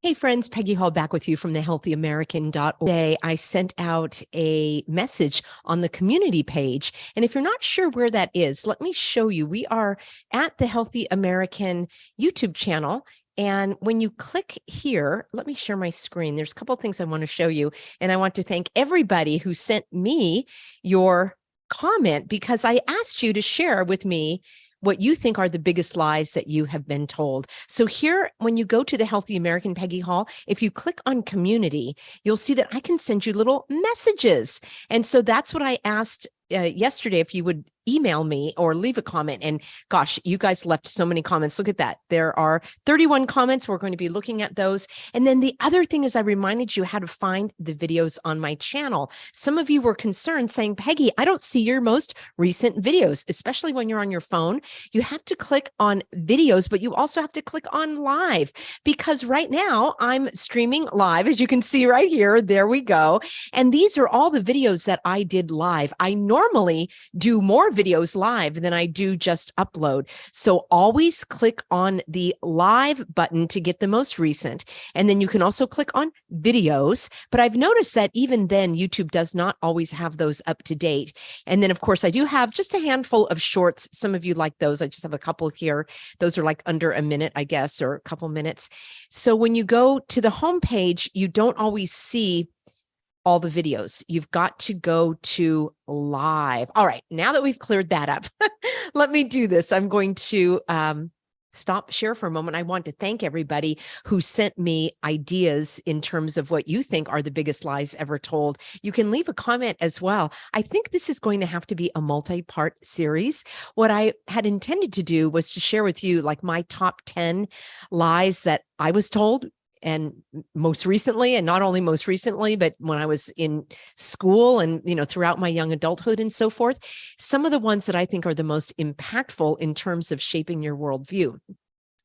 Hey friends, Peggy Hall back with you from the healthyamerican.org. Today, I sent out a message on the community page. And if you're not sure where that is, let me show you. We are at the Healthy American YouTube channel. And when you click here, let me share my screen. There's a couple of things I want to show you. And I want to thank everybody who sent me your comment because I asked you to share with me what you think are the biggest lies that you have been told. So here, when you go to the Healthy American Peggy Hall, if you click on community, you'll see that I can send you little messages. And so that's what I asked yesterday, if you would email me or leave a comment. And gosh, you guys left so many comments. Look at that. There are 31 comments. We're going to be looking at those. And then the other thing is I reminded you how to find the videos on my channel. Some of you were concerned saying, Peggy, I don't see your most recent videos, especially when you're on your phone. You have to click on videos, but you also have to click on live because right now I'm streaming live, as you can see right here. There we go. And these are all the videos that I did live. I normally do more videos live than I do just upload. So always click on the live button to get the most recent. And then you can also click on videos. But I've noticed that even then, YouTube does not always have those up to date. And then, of course, I do have just a handful of shorts. Some of you like those. I just have a couple here. Those are like under a minute, I guess, or a couple minutes. So when you go to the homepage, you don't always see all the videos. You've got to go to live. All right, now that we've cleared that up, let me do this. I'm going to stop share for a moment. I want to thank everybody who sent me ideas in terms of what you think are the biggest lies ever told. You can leave a comment as well. I think this is going to have to be a multi-part series. What I had intended to do was to share with you like my top 10 lies that I was told. And most recently, and not only most recently, but when I was in school and, throughout my young adulthood and so forth, some of the ones that I think are the most impactful in terms of shaping your worldview.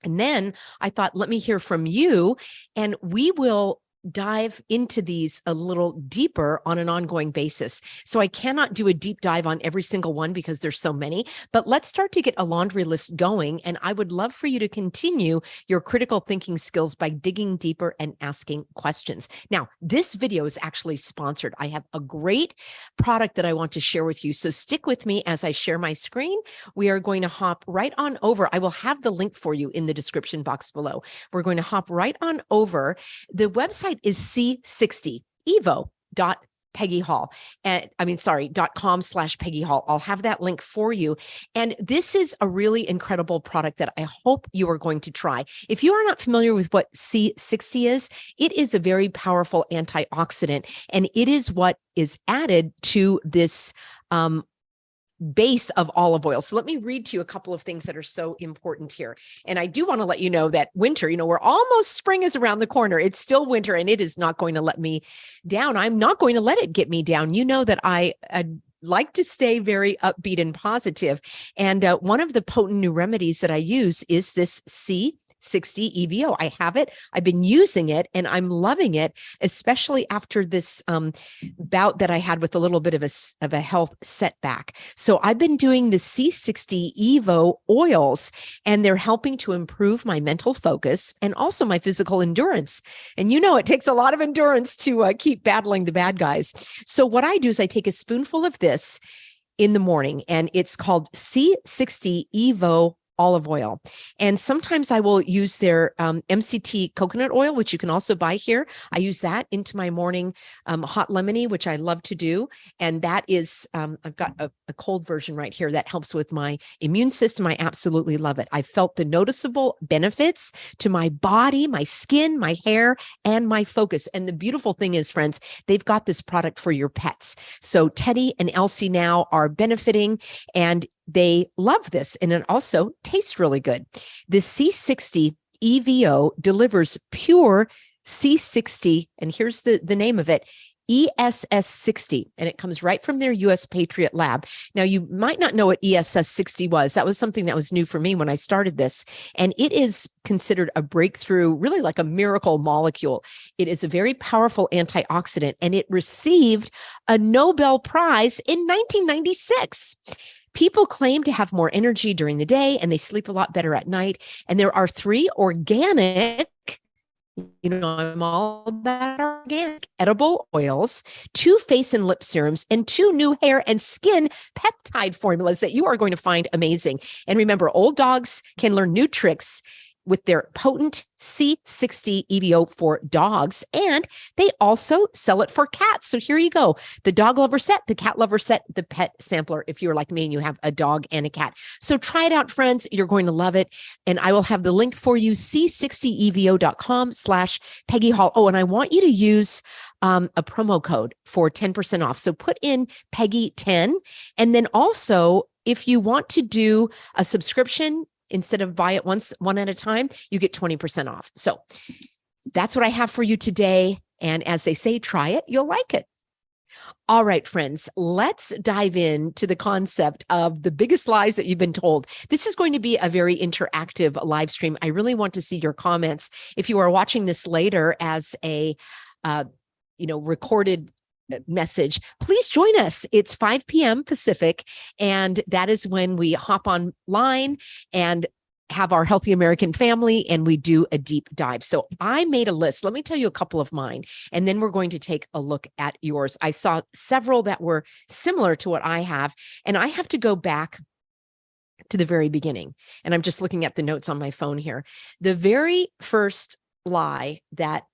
And then I thought, let me hear from you, and we will dive into these a little deeper on an ongoing basis. So I cannot do a deep dive on every single one because there's so many, but let's start to get a laundry list going. And I would love for you to continue your critical thinking skills by digging deeper and asking questions. Now, this video is actually sponsored. I have a great product that I want to share with you. So stick with me as I share my screen. We are going to hop right on over. I will have the link for you in the description box below. We're going to hop right on over. The website is c60evo.Peggy Hall. And .com/Peggy Hall. I'll have that link for you. And this is a really incredible product that I hope you are going to try. If you are not familiar with what C60 is, it is a very powerful antioxidant, and it is what is added to this base of olive oil. So let me read to you a couple of things that are so important here. And I do want to let you know that winter, we're almost, spring is around the corner. It's still winter, and it is not going to let me down. I'm not going to let it get me down. You know that I like to stay very upbeat and positive. And one of the potent new remedies that I use is this C60 EVO. I have it. I've been using it and I'm loving it, especially after this bout that I had with a little bit of a health setback. So I've been doing the C60 EVO oils, and they're helping to improve my mental focus and also my physical endurance. And it takes a lot of endurance to keep battling the bad guys. So what I do is I take a spoonful of this in the morning, and it's called C60 EVO olive oil. And sometimes I will use their MCT coconut oil, which you can also buy here. I use that into my morning hot lemony, which I love to do. And that is, I've got a cold version right here that helps with my immune system. I absolutely love it. I felt the noticeable benefits to my body, my skin, my hair, and my focus. And the beautiful thing is, friends, they've got this product for your pets. So Teddy and Elsie now are benefiting, and they love this, and it also tastes really good. The C60 EVO delivers pure C60, and here's the name of it, ESS60, and it comes right from their US Patriot Lab. Now, you might not know what ESS60 was. That was something that was new for me when I started this, and it is considered a breakthrough, really like a miracle molecule. It is a very powerful antioxidant, and it received a Nobel Prize in 1996. People claim to have more energy during the day, and they sleep a lot better at night. And there are 3 organic I'm all about organic edible oils, 2 face and lip serums, and 2 new hair and skin peptide formulas that you are going to find amazing. And remember, old dogs can learn new tricks with their potent C60 EVO for dogs. And they also sell it for cats. So here you go. The dog lover set, the cat lover set, the pet sampler, if you're like me and you have a dog and a cat. So try it out, friends. You're going to love it. And I will have the link for you, c60evo.com/Peggy Hall. Oh, and I want you to use a promo code for 10% off. So put in Peggy10. And then also, if you want to do a subscription, instead of buy it one at a time, you get 20% off. So that's what I have for you today. And as they say, try it, you'll like it. All right, friends, let's dive into the concept of the biggest lies that you've been told. This is going to be a very interactive live stream. I really want to see your comments. If you are watching this later as a recorded message, please join us. It's 5 p.m. Pacific, and that is when we hop online and have our Healthy American family, and we do a deep dive. So I made a list. Let me tell you a couple of mine, and then we're going to take a look at yours. I saw several that were similar to what I have, and I have to go back to the very beginning. And I'm just looking at the notes on my phone here. The very first lie that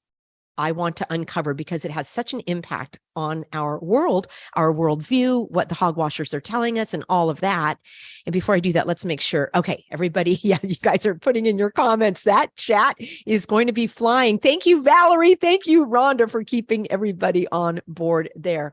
I want to uncover, because it has such an impact on our world, our worldview, what the hogwashers are telling us, and all of that. And before I do that, let's make sure. Okay, everybody, yeah, you guys are putting in your comments. That chat is going to be flying. Thank you, Valerie. Thank you, Rhonda, for keeping everybody on board there.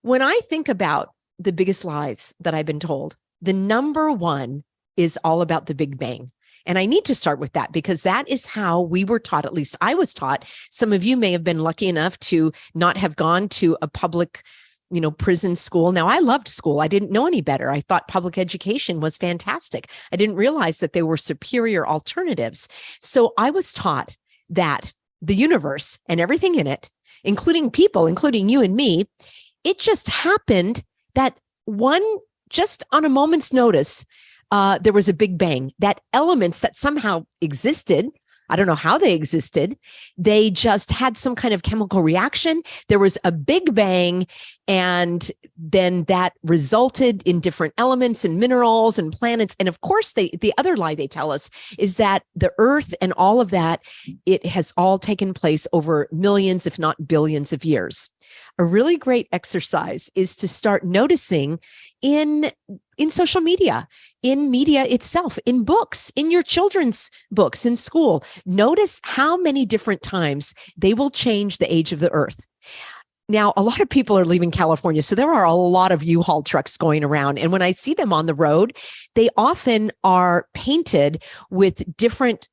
When I think about the biggest lies that I've been told, the number one is all about the Big Bang. And I need to start with that, because that is how we were taught. At least I was taught. Some of you may have been lucky enough to not have gone to a public, prison school. Now, I loved school. I didn't know any better. I thought public education was fantastic. I didn't realize that there were superior alternatives. So I was taught that the universe and everything in it, including people, including you and me, it just happened that just on a moment's notice, there was a Big Bang, that elements that somehow existed, I don't know how they existed, they just had some kind of chemical reaction. There was a Big Bang, and then that resulted in different elements and minerals and planets. And of course, the other lie they tell us is that the Earth and all of that, it has all taken place over millions, if not billions of years. A really great exercise is to start noticing in social media, in media itself, in books, in your children's books, in school. Notice how many different times they will change the age of the Earth. Now, a lot of people are leaving California, so there are a lot of U-Haul trucks going around. And when I see them on the road, they often are painted with different,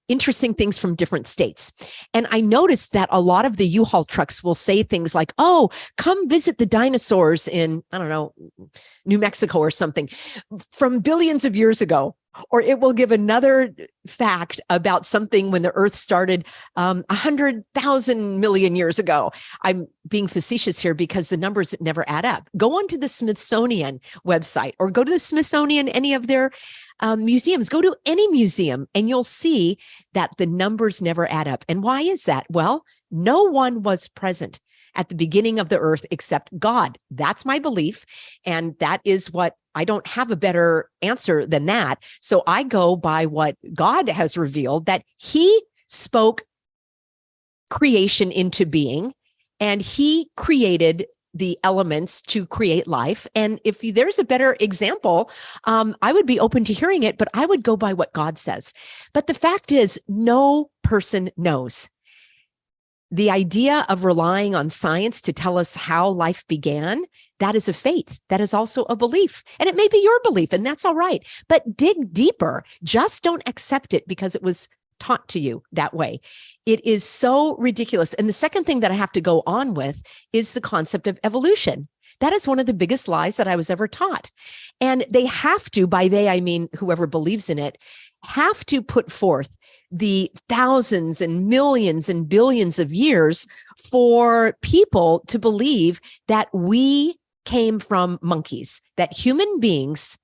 interesting things from different states. And I noticed that a lot of the U-Haul trucks will say things like, oh, come visit the dinosaurs in, I don't know, New Mexico or something from billions of years ago. Or it will give another fact about something when the Earth started 100,000 million years ago. I'm being facetious here because the numbers never add up. Go onto the Smithsonian website or go to the Smithsonian, any of their museums. Go to any museum and you'll see that the numbers never add up. And why is that? Well, no one was present at the beginning of the Earth except God. That's my belief. And that is what I don't have a better answer than that. So I go by what God has revealed, that he spoke creation into being and he created the elements to create life. And if there's a better example, I would be open to hearing it, but I would go by what God says. But the fact is, no person knows. The idea of relying on science to tell us how life began, that is a faith. That is also a belief. And it may be your belief, and that's all right. But dig deeper. Just don't accept it because it was taught to you that way. It is so ridiculous. And the second thing that I have to go on with is the concept of evolution. That is one of the biggest lies that I was ever taught. And they have to, by they, I mean whoever believes in it, have to put forth the thousands and millions and billions of years for people to believe that we came from monkeys, that human beings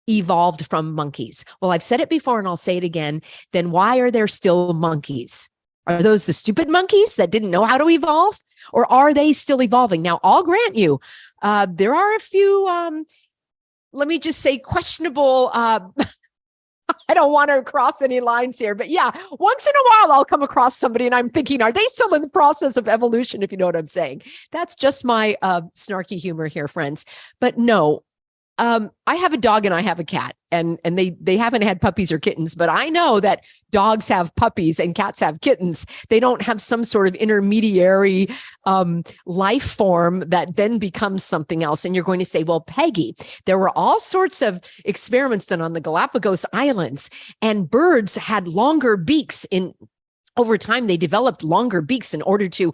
evolved from monkeys. Well, I've said it before and I'll say it again. Then why are there still monkeys? Are those the stupid monkeys that didn't know how to evolve? Or are they still evolving? Now, I'll grant you, there are a few, let me just say, questionable, I don't want to cross any lines here, but yeah, once in a while I'll come across somebody and I'm thinking, are they still in the process of evolution, if you know what I'm saying? That's just my snarky humor here, friends. But no, I have a dog and I have a cat, and they haven't had puppies or kittens, but I know that dogs have puppies and cats have kittens. They don't have some sort of intermediary life form that then becomes something else. And you're going to say, well, Peggy, there were all sorts of experiments done on the Galapagos Islands, and birds had longer beaks over time. They developed longer beaks in order to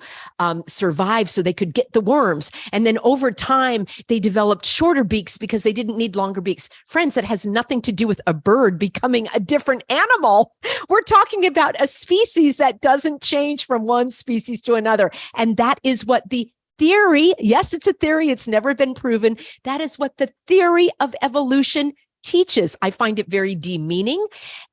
survive so they could get the worms. And then over time, they developed shorter beaks because they didn't need longer beaks. Friends, that has nothing to do with a bird becoming a different animal. We're talking about a species that doesn't change from one species to another. And that is what the theory, yes, it's a theory, it's never been proven. That is what the theory of evolution teaches. I find it very demeaning.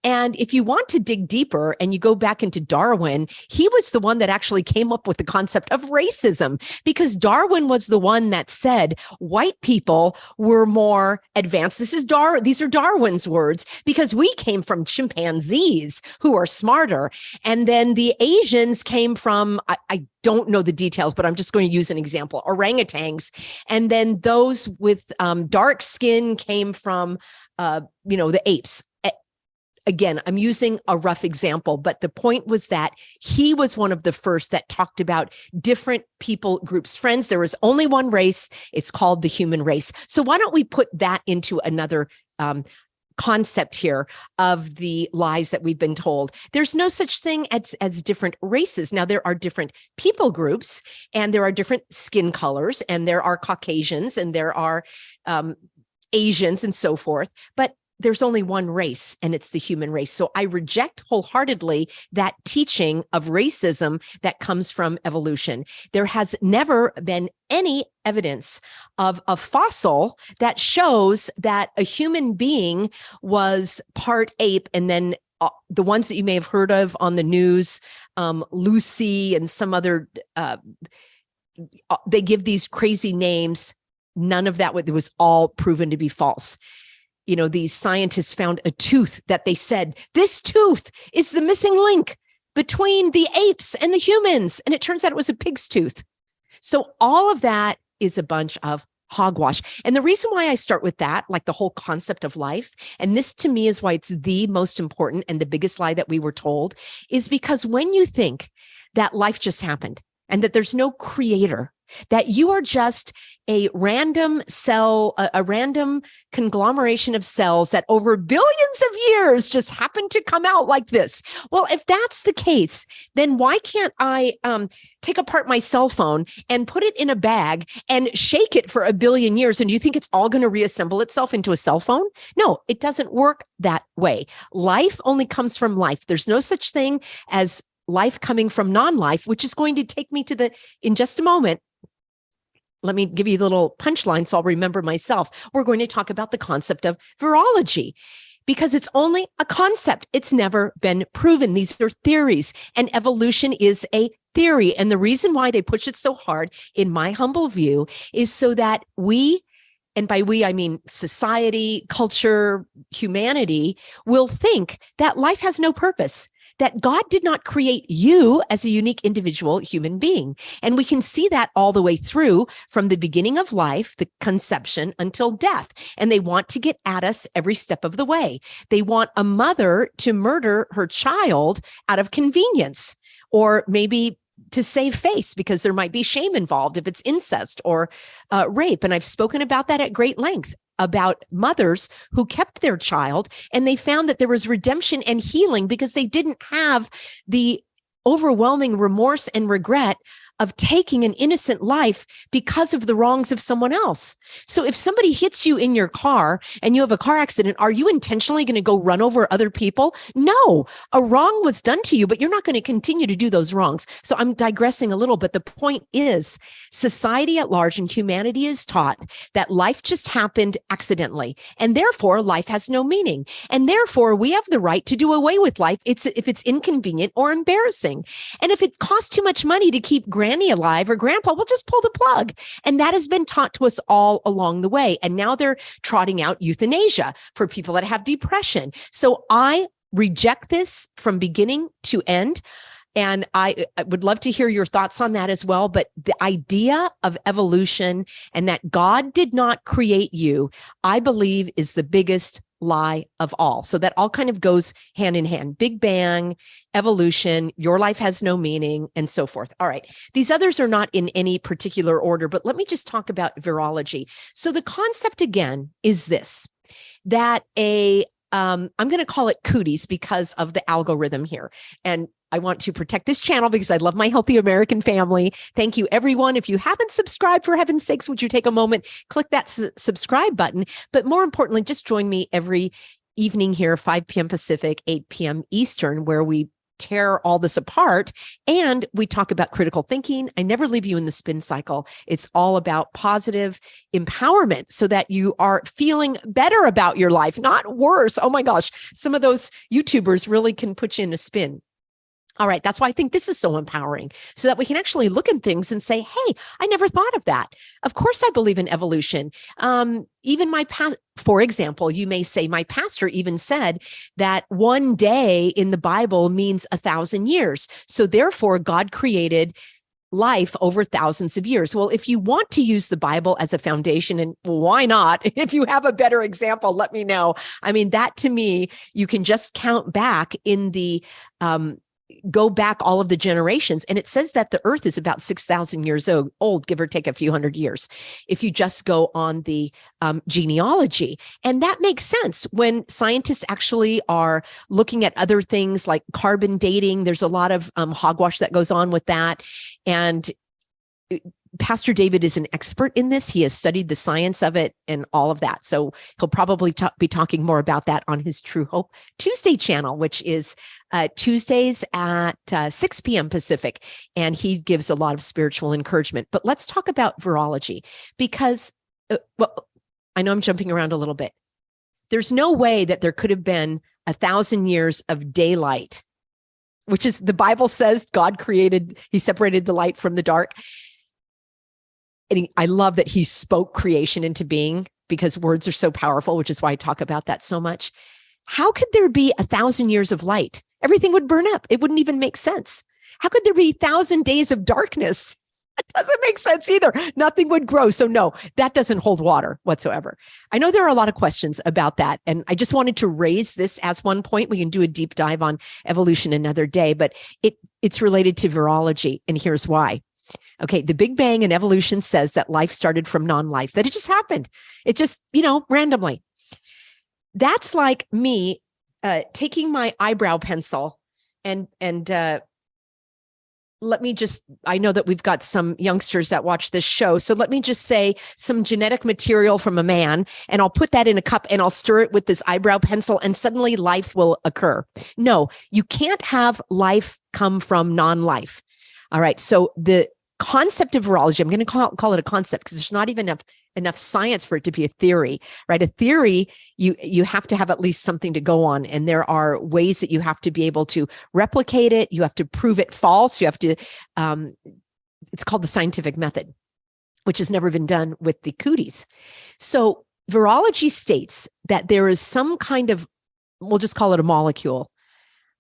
And if you want to dig deeper and you go back into Darwin, he was the one that actually came up with the concept of racism, because Darwin was the one that said white people were more advanced. These are Darwin's words, because we came from chimpanzees who are smarter. And then the Asians came from, I don't know the details, but I'm just going to use an example, orangutans. And then those with dark skin came from, the apes. Again, I'm using a rough example, but the point was that he was one of the first that talked about different people groups. Friends, there is only one race. It's called the human race. So why don't we put that into another concept here of the lies that we've been told? There's no such thing as different races. Now, there are different people groups, and there are different skin colors, and there are Caucasians, and there are Asians and so forth, but there's only one race, and it's the human race. So I reject wholeheartedly that teaching of racism that comes from evolution. There has never been any evidence of a fossil that shows that a human being was part ape, and then the ones that you may have heard of on the news, Lucy and some other, they give these crazy names. None of that was all proven to be false. These scientists found a tooth that they said, this tooth is the missing link between the apes and the humans. And it turns out it was a pig's tooth. So all of that is a bunch of hogwash. And the reason why I start with that, like the whole concept of life, and this to me is why it's the most important and the biggest lie that we were told, is because when you think that life just happened and that there's no creator, that you are just a random cell, a random conglomeration of cells that over billions of years just happen to come out like this. Well, if that's the case, then why can't I take apart my cell phone and put it in a bag and shake it for a billion years? And do you think it's all going to reassemble itself into a cell phone? No, it doesn't work that way. Life only comes from life. There's no such thing as life coming from non-life, which is going to take me to in just a moment. Let me give you a little punchline so I'll remember myself. We're going to talk about the concept of virology, because it's only a concept. It's never been proven. These are theories, and evolution is a theory. And the reason why they push it so hard, in my humble view, is so that we, and by we, I mean society, culture, humanity, will think that life has no purpose, that God did not create you as a unique individual human being. And we can see that all the way through, from the beginning of life, the conception, until death. And they want to get at us every step of the way. They want a mother to murder her child out of convenience, or maybe to save face, because there might be shame involved if it's incest or rape. And I've spoken about that at great length, about mothers who kept their child, and they found that there was redemption and healing because they didn't have the overwhelming remorse and regret of taking an innocent life because of the wrongs of someone else. So if somebody hits you in your car and you have a car accident, are you intentionally going to go run over other people? No, a wrong was done to you, but you're not going to continue to do those wrongs. So I'm digressing a little, but the point is society at large and humanity is taught that life just happened accidentally, and therefore life has no meaning. And therefore we have the right to do away with life if it's inconvenient or embarrassing. And if it costs too much money to keep granny alive or grandpa, we'll just pull the plug. And that has been taught to us all along the way. And now they're trotting out euthanasia for people that have depression. So I reject this from beginning to end. And I would love to hear your thoughts on that as well. But the idea of evolution and that God did not create you, I believe, is the biggest lie of all. So that all kind of goes hand in hand. Big Bang, evolution, your life has no meaning, and so forth. All right. These others are not in any particular order, but let me just talk about virology. So the concept again is this, that I'm going to call it cooties because of the algorithm here. And I want to protect this channel because I love my healthy American family. Thank you, everyone. If you haven't subscribed, for heaven's sakes, would you take a moment, click that subscribe button? But more importantly, just join me every evening here, 5 p.m. Pacific, 8 p.m. Eastern, where we tear all this apart and we talk about critical thinking. I never leave you in the spin cycle. It's all about positive empowerment so that you are feeling better about your life, not worse. Oh my gosh, some of those YouTubers really can put you in a spin. All right. That's why I think this is so empowering, so that we can actually look at things and say, hey, I never thought of that. Of course, I believe in evolution. Even my past, for example, you may say my pastor even said that one day in the Bible means 1,000 years. So therefore, God created life over thousands of years. Well, if you want to use the Bible as a foundation, and why not? If you have a better example, let me know. I mean, that to me, you can just count back in the go back all of the generations. And it says that the earth is about 6,000 years old, give or take a few hundred years, if you just go on the genealogy. And that makes sense when scientists actually are looking at other things like carbon dating. There's a lot of hogwash that goes on with that. And Pastor David is an expert in this. He has studied the science of it and all of that. So he'll probably be talking more about that on his True Hope Tuesday channel, which is Tuesdays at 6 p.m. Pacific. And he gives a lot of spiritual encouragement. But let's talk about virology because, well, I know I'm jumping around a little bit. There's no way that there could have been 1,000 years of daylight, which is the Bible says God created, he separated the light from the dark. And I love that he spoke creation into being because words are so powerful, which is why I talk about that so much. How could there be 1,000 years of light? Everything would burn up. It wouldn't even make sense. How could there be 1,000 days of darkness? It doesn't make sense either. Nothing would grow. So no, that doesn't hold water whatsoever. I know there are a lot of questions about that. And I just wanted to raise this as one point. We can do a deep dive on evolution another day, but it's related to virology. And here's why. Okay, the Big Bang and evolution says that life started from non-life, that it just happened. It just, randomly. That's like me taking my eyebrow pencil and let me just, I know that we've got some youngsters that watch this show. So let me just say some genetic material from a man, and I'll put that in a cup and I'll stir it with this eyebrow pencil and suddenly life will occur. No, you can't have life come from non-life. All right. So the concept of virology, I'm going to call it a concept because there's not even enough science for it to be a theory, right? A theory, you have to have at least something to go on. And there are ways that you have to be able to replicate it. You have to prove it false. You have to, it's called the scientific method, which has never been done with the cooties. So virology states that there is some kind of, we'll just call it a molecule,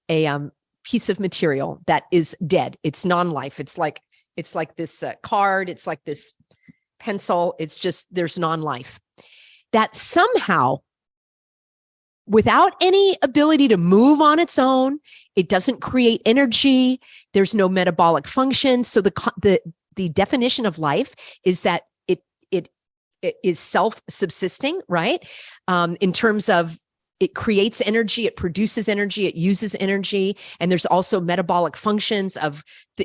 a piece of material that is dead. It's non-life. It's like this card. It's like this pencil. It's just, there's non-life. That somehow, without any ability to move on its own, it doesn't create energy. There's no metabolic function. So the definition of life is that it is self-subsisting, right? In terms of it creates energy, it produces energy, it uses energy. And there's also metabolic functions of,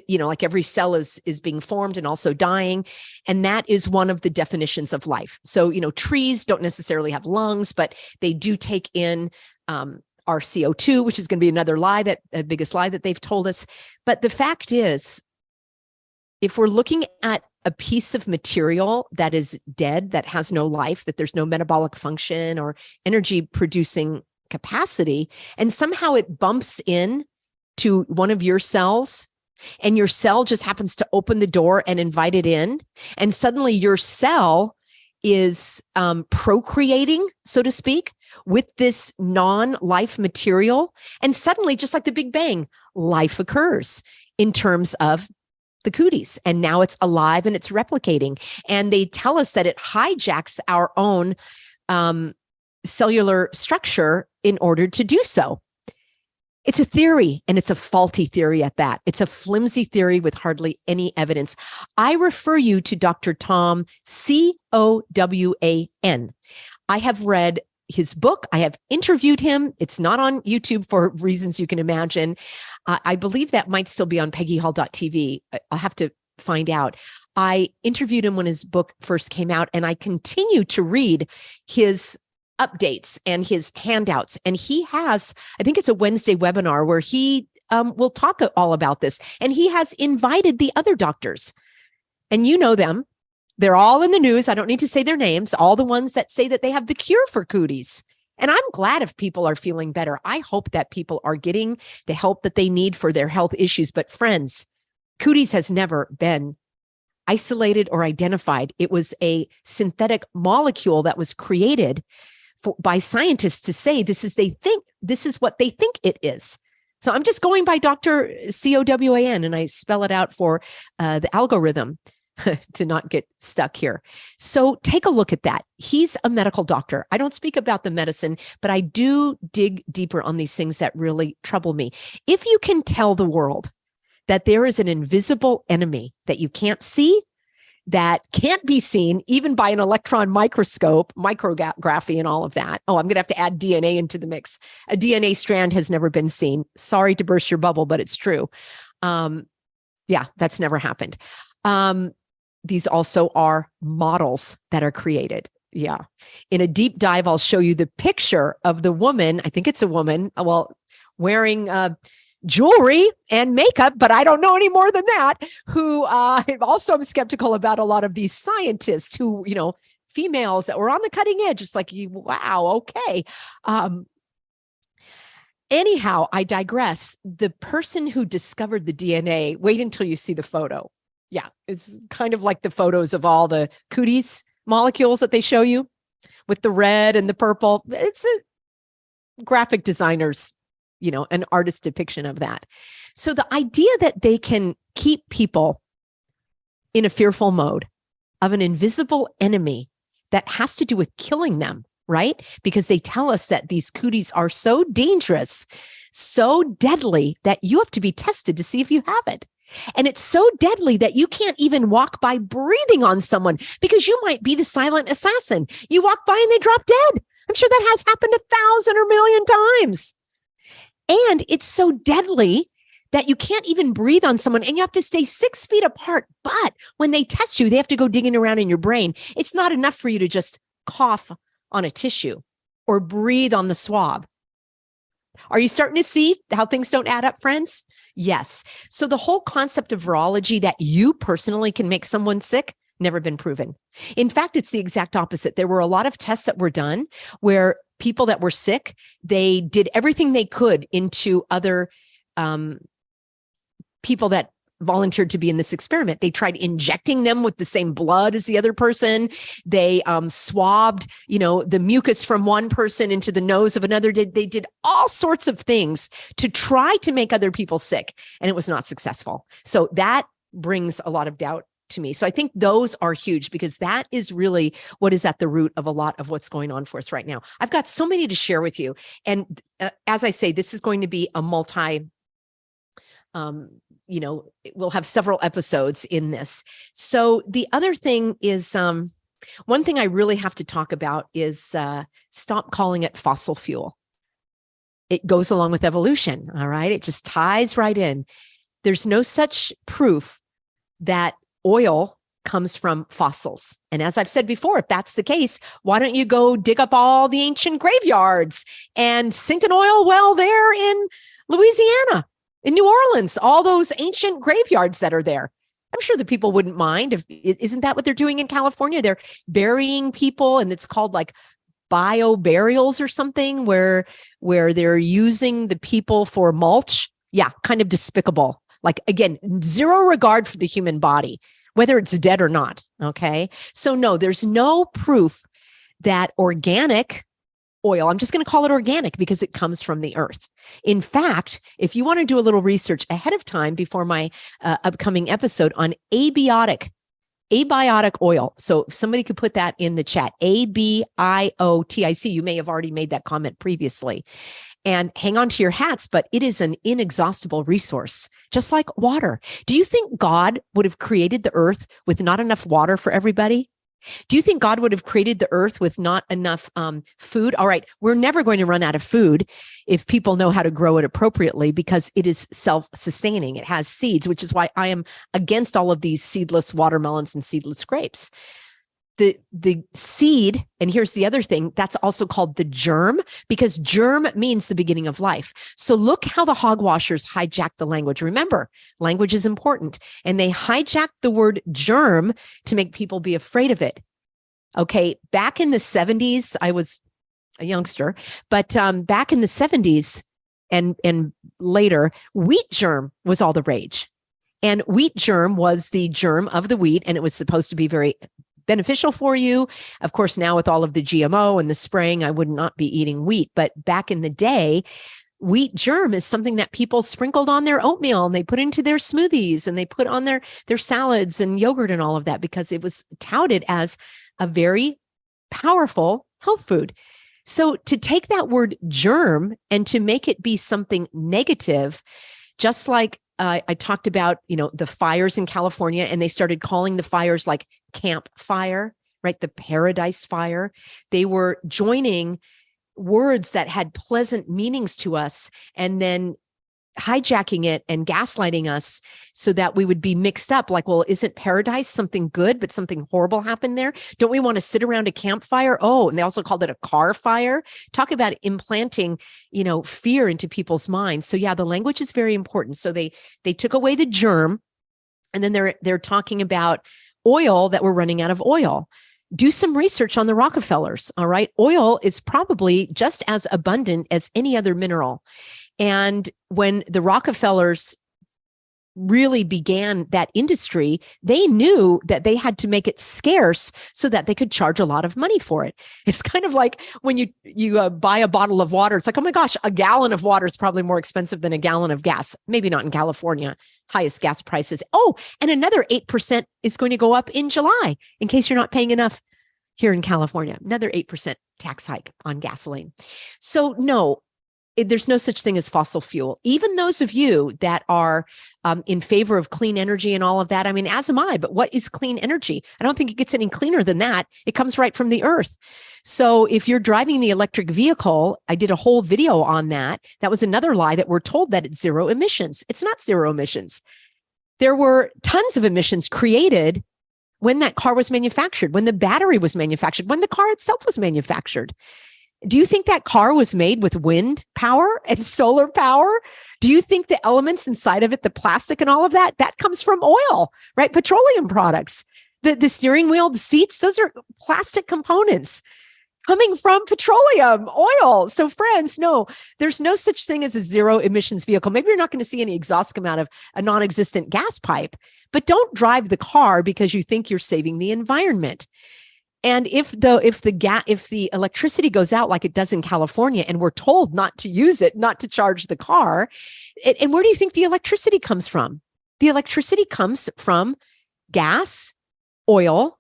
like every cell is being formed and also dying. And that is one of the definitions of life. So, trees don't necessarily have lungs, but they do take in our CO2, which is going to be another lie, the biggest lie that they've told us. But the fact is, if we're looking at a piece of material that is dead, that has no life, that there's no metabolic function or energy producing capacity, and somehow it bumps in to one of your cells, and your cell just happens to open the door and invite it in, and suddenly your cell is procreating, so to speak, with this non-life material, and suddenly, just like the Big Bang, life occurs in terms of the cooties, and now it's alive and it's replicating. And they tell us that it hijacks our own cellular structure in order to do so. It's a theory, and it's a faulty theory at that. It's a flimsy theory with hardly any evidence. I refer you to Dr. Tom, Cowan. I have read his book. I have interviewed him. It's not on YouTube for reasons you can imagine. I believe that might still be on peggyhall.tv. I'll have to find out. I interviewed him when his book first came out, and I continue to read his updates and his handouts. And he has, I think it's a Wednesday webinar where he will talk all about this. And he has invited the other doctors, and you know them. They're all in the news. I don't need to say their names. All the ones that say that they have the cure for cooties. And I'm glad if people are feeling better. I hope that people are getting the help that they need for their health issues. But friends, cooties has never been isolated or identified. It was a synthetic molecule that was created by scientists to say this is what they think it is. So I'm just going by Dr. Cowan, and I spell it out for the algorithm to not get stuck here. So take a look at that. He's a medical doctor. I don't speak about the medicine, but I do dig deeper on these things that really trouble me. If you can tell the world that there is an invisible enemy that you can't see, that can't be seen even by an electron microscope, micrography and all of that. Oh, I'm going to have to add DNA into the mix. A DNA strand has never been seen. Sorry to burst your bubble, but it's true. Yeah, that's never happened. These also are models that are created. Yeah. In a deep dive, I'll show you the picture of the woman. I think it's a woman, wearing jewelry and makeup, but I don't know any more than that, who also I'm skeptical about a lot of these scientists who, females that were on the cutting edge. It's like, wow, okay. Anyhow, I digress. The person who discovered the DNA, wait until you see the photo. Yeah, it's kind of like the photos of all the cooties molecules that they show you with the red and the purple. It's a graphic designer's, an artist depiction of that. So the idea that they can keep people in a fearful mode of an invisible enemy that has to do with killing them, right? Because they tell us that these cooties are so dangerous, so deadly that you have to be tested to see if you have it. And it's so deadly that you can't even walk by breathing on someone because you might be the silent assassin. You walk by and they drop dead. I'm sure that has happened 1,000 or million times. And it's so deadly that you can't even breathe on someone, and you have to stay 6 feet apart. But when they test you, they have to go digging around in your brain. It's not enough for you to just cough on a tissue or breathe on the swab. Are you starting to see how things don't add up, friends? Yes. So the whole concept of virology, that you personally can make someone sick, never been proven. In fact, it's the exact opposite. There were a lot of tests that were done where people that were sick, they did everything they could into other people that volunteered to be in this experiment. They tried injecting them with the same blood as the other person. They swabbed, the mucus from one person into the nose of another. They did all sorts of things to try to make other people sick, and it was not successful. So that brings a lot of doubt to me. So I think those are huge, because that is really what is at the root of a lot of what's going on for us right now. I've got so many to share with you. And as I say, this is going to be a we'll have several episodes in this. So the other thing is, one thing I really have to talk about is stop calling it fossil fuel. it goes along with evolution. All right. It just ties right in. There's no such proof that oil comes from fossils. And as I've said before, if that's the case, why don't you go dig up all the ancient graveyards and sink an oil well there in Louisiana, in New Orleans, all those ancient graveyards that are there. I'm sure the people wouldn't mind. Isn't that what they're doing in California? They're burying people, and it's called like bio burials or something, where they're using the people for mulch. Yeah, kind of despicable. Like, again, zero regard for the human body, whether it's dead or not. Okay. So no, there's no proof that organic oil, I'm just going to call it organic because it comes from the earth. In fact, if you want to do a little research ahead of time before my upcoming episode on abiotic oil. So if somebody could put that in the chat, ABIOTIC. You may have already made that comment previously. And hang on to your hats, but it is an inexhaustible resource, just like water. Do you think God would have created the earth with not enough water for everybody? Do you think God would have created the earth with not enough food? All right, we're never going to run out of food if people know how to grow it appropriately, because it is self-sustaining. It has seeds, which is why I am against all of these seedless watermelons and seedless grapes. The seed, and here's the other thing, that's also called the germ, because germ means the beginning of life. So look how the hogwashers hijacked the language. Remember, language is important. And they hijacked the word germ to make people be afraid of it. Okay, back in the 70s, I was a youngster, but back in the 70s and later, wheat germ was all the rage. And wheat germ was the germ of the wheat, and it was supposed to be very beneficial for you. Of course, now with all of the GMO and the spraying, I would not be eating wheat. But back in the day, wheat germ is something that people sprinkled on their oatmeal, and they put into their smoothies, and they put on their salads and yogurt and all of that, because it was touted as a very powerful health food. So to take that word germ and to make it be something negative, just like I talked about, the fires in California, and they started calling the fires like Camp Fire, right? The Paradise Fire. They were joining words that had pleasant meanings to us and then hijacking it and gaslighting us so that we would be mixed up. Like, well, isn't paradise something good, but something horrible happened there? Don't we want to sit around a campfire? Oh, and they also called it a car fire. Talk about implanting, fear into people's minds. So yeah, the language is very important. So they took away the germ, and then they're talking about oil, that we're running out of oil. Do some research on the Rockefellers. All right. Oil is probably just as abundant as any other mineral. And when the Rockefellers really began that industry, they knew that they had to make it scarce so that they could charge a lot of money for it. It's kind of like when you buy a bottle of water, it's like, oh my gosh, a gallon of water is probably more expensive than a gallon of gas. Maybe not in California, highest gas prices. Oh, and another 8% is going to go up in July, in case you're not paying enough here in California. Another 8% tax hike on gasoline. So no, there's no such thing as fossil fuel. Even those of you that are in favor of clean energy and all of that, I mean, as am I, but what is clean energy? I don't think it gets any cleaner than that. It comes right from the earth. So if you're driving the electric vehicle, I did a whole video on that. That was another lie, that we're told that it's zero emissions. It's not zero emissions. There were tons of emissions created when that car was manufactured, when the battery was manufactured, when the car itself was manufactured. Do you think that car was made with wind power and solar power? Do you think the elements inside of it, the plastic and all of that, that comes from oil, right? Petroleum products, the steering wheel, the seats, those are plastic components coming from petroleum, oil. So friends, no, there's no such thing as a zero emissions vehicle. Maybe you're not going to see any exhaust come out of a non-existent gas pipe, but don't drive the car because you think you're saving the environment. And if the electricity goes out like it does in California, and we're told not to use it, not to charge the car, and where do you think the electricity comes from? The electricity comes from gas, oil,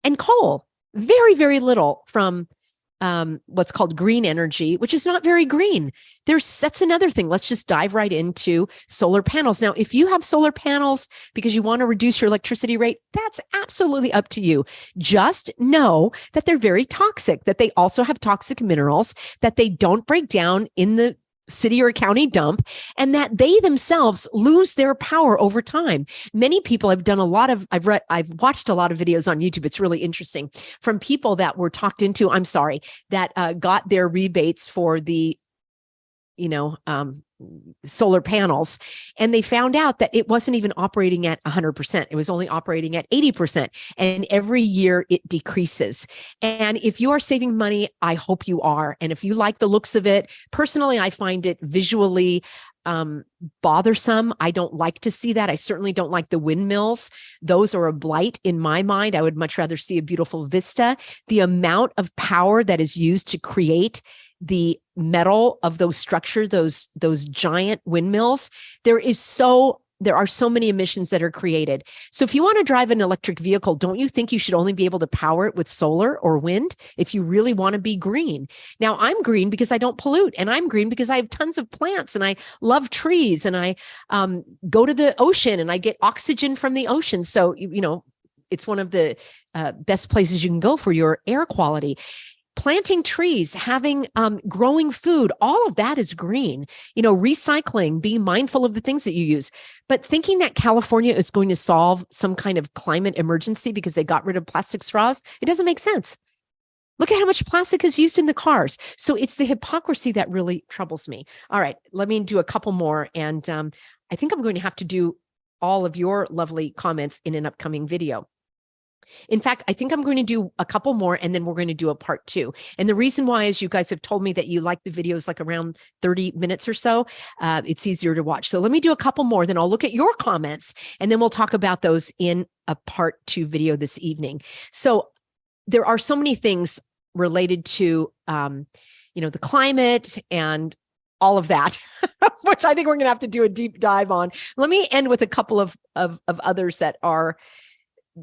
and coal. Very, very little from what's called green energy, which is not very green. That's another thing. Let's just dive right into solar panels. Now, if you have solar panels because you want to reduce your electricity rate, that's absolutely up to you. Just know that they're very toxic, that they also have toxic minerals, that they don't break down in the city or county dump, and that they themselves lose their power over time. Many people have done I've watched a lot of videos on YouTube. It's really interesting from people that were talked into, that got their rebates for the, solar panels. And they found out that it wasn't even operating at 100%. It was only operating at 80%. And every year it decreases. And if you are saving money, I hope you are. And if you like the looks of it, personally, I find it visually bothersome. I don't like to see that. I certainly don't like the windmills. Those are a blight in my mind. I would much rather see a beautiful vista. The amount of power that is used to create the metal of those structures, those giant windmills, there are so many emissions that are created. So if you want to drive an electric vehicle, don't you think you should only be able to power it with solar or wind if you really want to be green? Now, I'm green because I don't pollute, and I'm green because I have tons of plants, and I love trees, and I go to the ocean and I get oxygen from the ocean. So, it's one of the best places you can go for your air quality. Planting trees, having growing food, all of that is green. Recycling, being mindful of the things that you use. But thinking that California is going to solve some kind of climate emergency because they got rid of plastic straws, it doesn't make sense. Look at how much plastic is used in the cars. So it's the hypocrisy that really troubles me. All right, let me do a couple more. And I think I'm going to have to do all of your lovely comments in an upcoming video. In fact, I think I'm going to do a couple more, and then we're going to do a part 2. And the reason why is you guys have told me that you like the videos like around 30 minutes or so. It's easier to watch. So let me do a couple more, then I'll look at your comments, and then we'll talk about those in a part 2 video this evening. So there are so many things related to, the climate and all of that, which I think we're going to have to do a deep dive on. Let me end with a couple of others that are,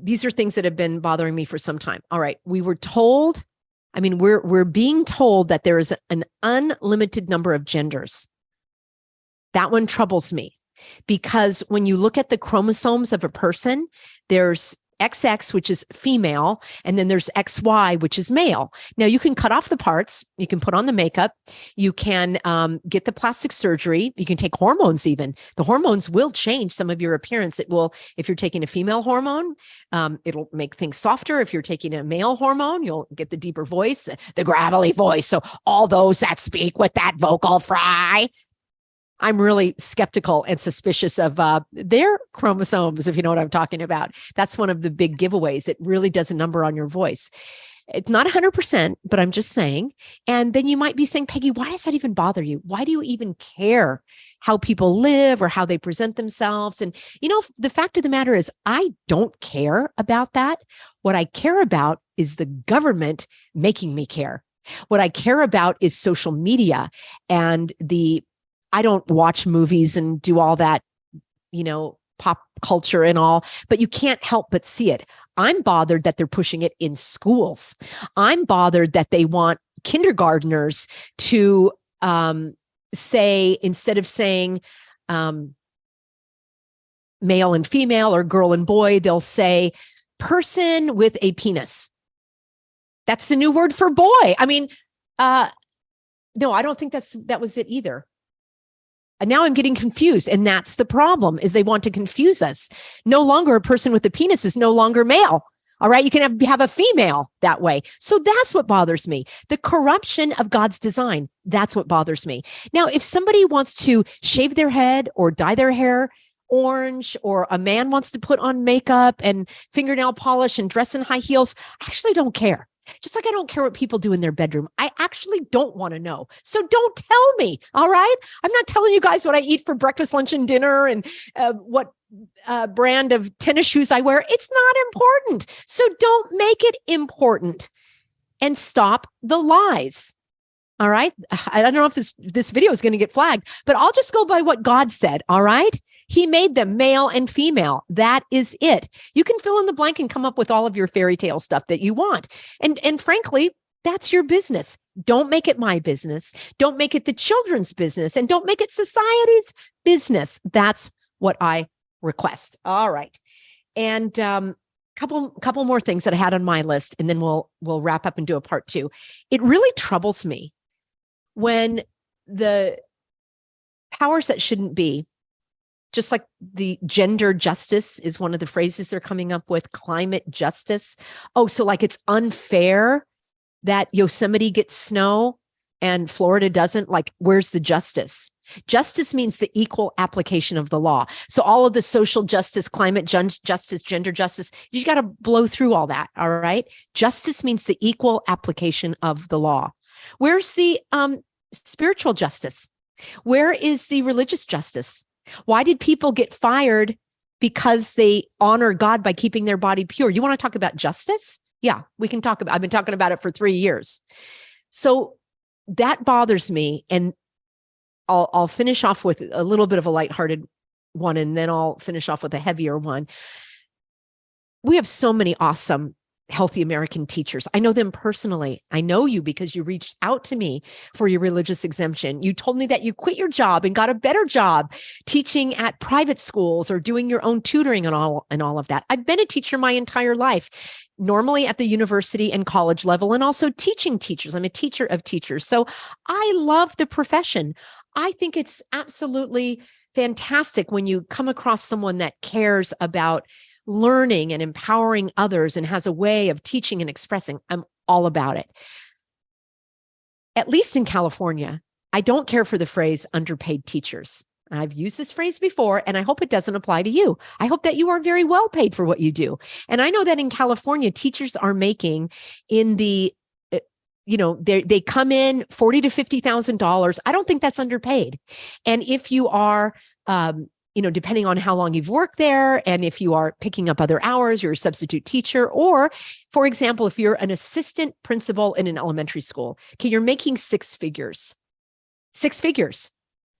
these are things that have been bothering me for some time. All right. We were told, we're being told that there is an unlimited number of genders. That one troubles me because when you look at the chromosomes of a person, there's XX, which is female, and then there's XY, which is male. Now you can cut off the parts, you can put on the makeup, you can get the plastic surgery, you can take hormones even. The hormones will change some of your appearance. It will, if you're taking a female hormone, it'll make things softer. If you're taking a male hormone, you'll get the deeper voice, the gravelly voice. So all those that speak with that vocal fry, I'm really skeptical and suspicious of their chromosomes, if you know what I'm talking about. That's one of the big giveaways. It really does a number on your voice. It's not 100%, but I'm just saying. And then you might be saying, Peggy, why does that even bother you? Why do you even care how people live or how they present themselves? And, the fact of the matter is, I don't care about that. What I care about is the government making me care. What I care about is social media and I don't watch movies and do all that, pop culture and all, but you can't help but see it. I'm bothered that they're pushing it in schools. I'm bothered that they want kindergartners to say, instead of saying male and female or girl and boy, they'll say person with a penis. That's the new word for boy. No, I don't think that was it either. And now I'm getting confused. And that's the problem, is they want to confuse us. No longer a person with a penis is no longer male. All right. You can have a female that way. So that's what bothers me. The corruption of God's design. That's what bothers me. Now, if somebody wants to shave their head or dye their hair orange, or a man wants to put on makeup and fingernail polish and dress in high heels, I actually don't care. Just like I don't care what people do in their bedroom. I actually don't want to know. So don't tell me. All right. I'm not telling you guys what I eat for breakfast, lunch, and dinner and what brand of tennis shoes I wear. It's not important. So don't make it important and stop the lies. All right. I don't know if this video is going to get flagged, but I'll just go by what God said. All right. He made them male and female. That is it. You can fill in the blank and come up with all of your fairy tale stuff that you want. And frankly, that's your business. Don't make it my business. Don't make it the children's business, and don't make it society's business. That's what I request. All right. And couple more things that I had on my list, and then we'll wrap up and do a part 2. It really troubles me when the powers that shouldn't be, just like the gender justice is one of the phrases they're coming up with, climate justice. Oh, so like it's unfair that Yosemite gets snow and Florida doesn't? Like, where's the justice? Justice means the equal application of the law. So all of the social justice, climate justice, gender justice, you got to blow through all that. All right. Justice means the equal application of the law. Where's the spiritual justice? Where is the religious justice? Why did people get fired because they honor God by keeping their body pure? You want to talk about justice? Yeah, we can talk about, I've been talking about it for 3 years. So that bothers me. And I'll finish off with a little bit of a lighthearted one, and then I'll finish off with a heavier one. We have so many awesome Healthy American teachers. I know them personally. I know you because you reached out to me for your religious exemption. You told me that you quit your job and got a better job teaching at private schools or doing your own tutoring and all of that. I've been a teacher my entire life, normally at the university and college level, and also teaching teachers. I'm a teacher of teachers. So I love the profession. I think it's absolutely fantastic when you come across someone that cares about learning and empowering others and has a way of teaching and expressing. I'm all about it. At least in California, I don't care for the phrase underpaid teachers. I've used this phrase before, and I hope it doesn't apply to you. I hope that you are very well paid for what you do. And I know that in California, teachers are making in the, they come in $40,000 to $50,000. I don't think that's underpaid. And if you are, depending on how long you've worked there, and if you are picking up other hours, you're a substitute teacher, or for example, if you're an assistant principal in an elementary school, okay, you're making six figures,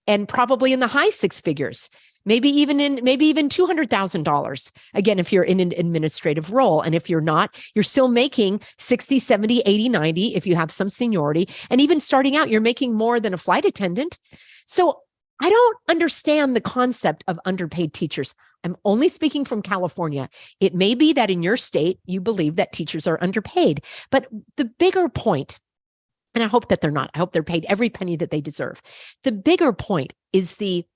and probably in the high six figures, maybe even $200,000. Again, if you're in an administrative role, and if you're not, you're still making 60, 70, 80, 90, if you have some seniority, and even starting out, you're making more than a flight attendant. So I don't understand the concept of underpaid teachers. I'm only speaking from California. It may be that in your state, you believe that teachers are underpaid, but the bigger point, and I hope that they're not, I hope they're paid every penny that they deserve. The bigger point is the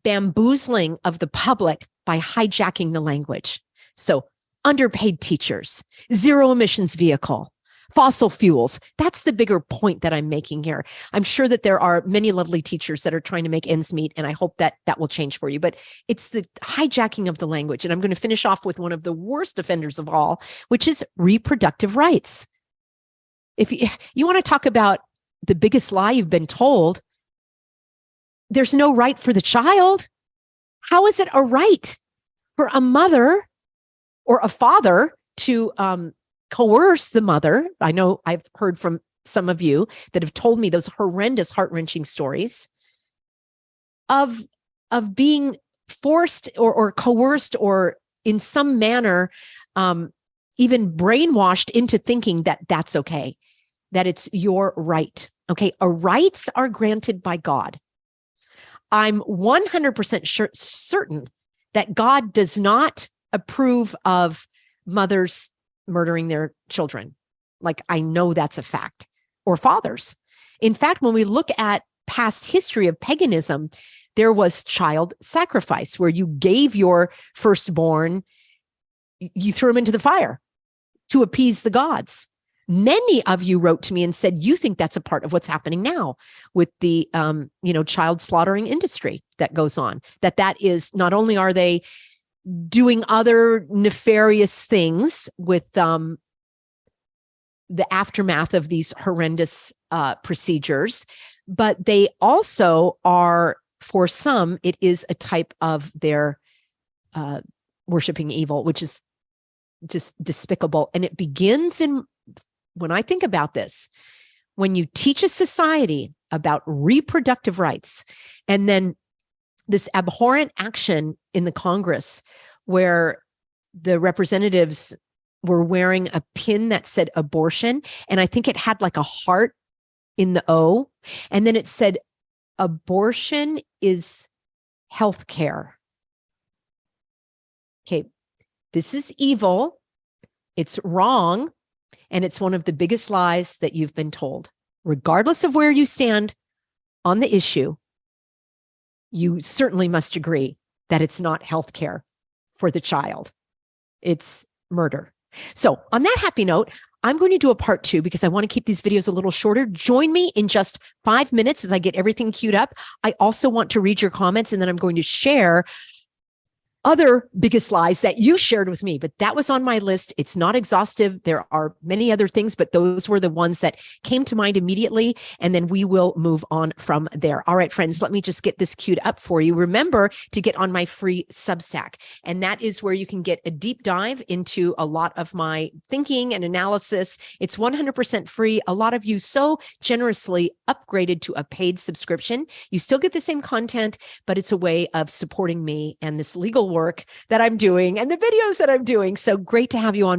bamboozling of the public by hijacking the language. So underpaid teachers, zero emissions vehicle, fossil fuels. That's the bigger point that I'm making here. I'm sure that there are many lovely teachers that are trying to make ends meet, and I hope that that will change for you. But it's the hijacking of the language. And I'm going to finish off with one of the worst offenders of all, which is reproductive rights. If you want to talk about the biggest lie you've been told, there's no right for the child. How is it a right for a mother or a father to coerce the mother? I know I've heard from some of you that have told me those horrendous, heart-wrenching stories of being forced or coerced or in some manner even brainwashed into thinking that that's okay, that it's your right. Okay, rights are granted by God. I'm 100% certain that God does not approve of mothers murdering their children. Like, I know that's a fact. Or fathers. In fact, when we look at past history of paganism, there was child sacrifice where you gave your firstborn, you threw him into the fire to appease the gods. Many of you wrote to me and said, you think that's a part of what's happening now with the, child slaughtering industry that goes on, that is not only are they doing other nefarious things with the aftermath of these horrendous procedures, but they also are, for some, it is a type of their worshiping evil, which is just despicable. And it begins when I think about this, when you teach a society about reproductive rights, and then this abhorrent action in the Congress where the representatives were wearing a pin that said abortion, and I think it had like a heart in the O, and then it said abortion is healthcare. Okay, this is evil, it's wrong, and it's one of the biggest lies that you've been told. Regardless of where you stand on the issue, you certainly must agree that it's not healthcare for the child. It's murder. So on that happy note, I'm going to do a part 2 because I want to keep these videos a little shorter. Join me in just 5 minutes as I get everything queued up. I also want to read your comments, and then I'm going to share other biggest lies that you shared with me, but that was on my list. It's not exhaustive. There are many other things, but those were the ones that came to mind immediately. And then we will move on from there. All right, friends, let me just get this queued up for you. Remember to get on my free Substack. And that is where you can get a deep dive into a lot of my thinking and analysis. It's 100% free. A lot of you so generously upgraded to a paid subscription. You still get the same content, but it's a way of supporting me and this legal work that I'm doing and the videos that I'm doing. So great to have you on board.